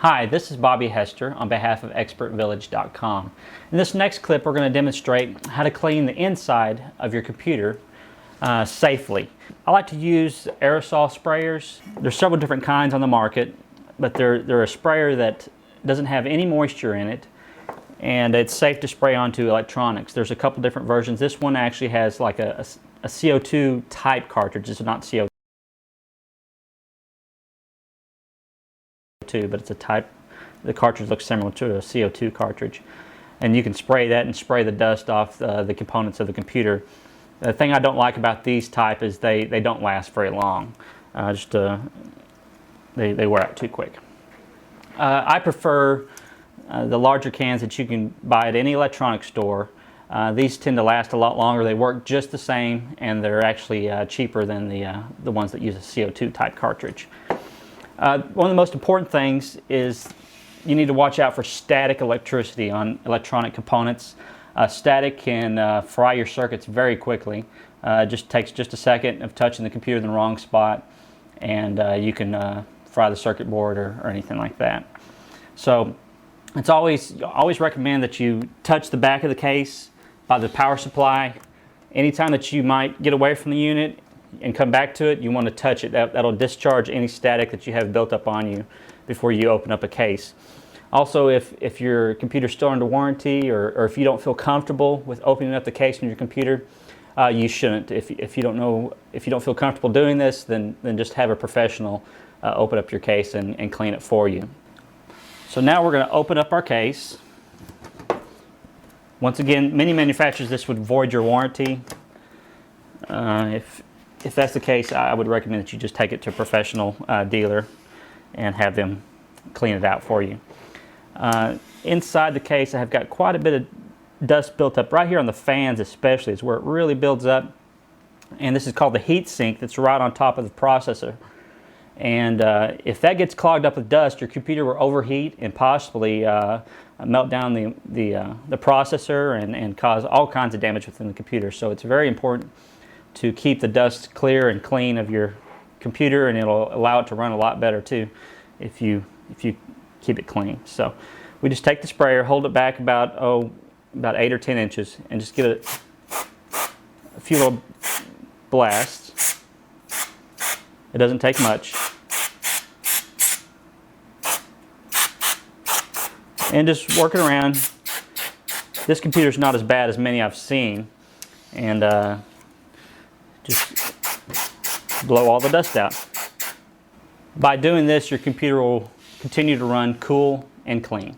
Hi, this is Bobby Hester on behalf of ExpertVillage.com. In this next clip, we're going to demonstrate how to clean the inside of your computer safely. I like to use aerosol sprayers. There's several different kinds on the market, but they're a sprayer that doesn't have any moisture in it, and it's safe to spray onto electronics. There's a couple different versions. This one actually has like a CO2 type cartridge. It's not CO2. But it's a type. The cartridge looks similar to a CO2 cartridge, and you can spray that and spray the dust off the components of the computer. The thing I don't like about these type is they don't last very long. They wear out too quick. I prefer the larger cans that you can buy at any electronics store. These tend to last a lot longer. They work just the same, and they're actually cheaper than the ones that use a CO2 type cartridge. One of the most important things is you need to watch out for static electricity on electronic components. Static can fry your circuits very quickly. It just takes just a second of touching the computer in the wrong spot, and you can fry the circuit board or anything like that. So it's always recommend that you touch the back of the case by the power supply. Anytime that you might get away from the unit and come back to it, you want to touch it. That'll discharge any static that you have built up on you before you open up a case. Also, if your computer's still under warranty, or if you don't feel comfortable with opening up the case in your computer, you shouldn't. If you don't feel comfortable doing this, then just have a professional open up your case and clean it for you. So now we're going to open up our case. Once again, many manufacturers, this would void your warranty. If that's the case, I would recommend that you just take it to a professional dealer and have them clean it out for you. Inside the case, I have got quite a bit of dust built up right here on the fans, especially is where it really builds up. And this is called the heat sink that's right on top of the processor. And if that gets clogged up with dust, your computer will overheat and possibly melt down the processor and cause all kinds of damage within the computer. So it's very important to keep the dust clear and clean of your computer, and it'll allow it to run a lot better too if you keep it clean. So we just take the sprayer, hold it back about 8 or 10 inches, and just get a few little blasts. It doesn't take much. And just work it around. This computer's not as bad as many I've seen, and just blow all the dust out. By doing this, your computer will continue to run cool and clean.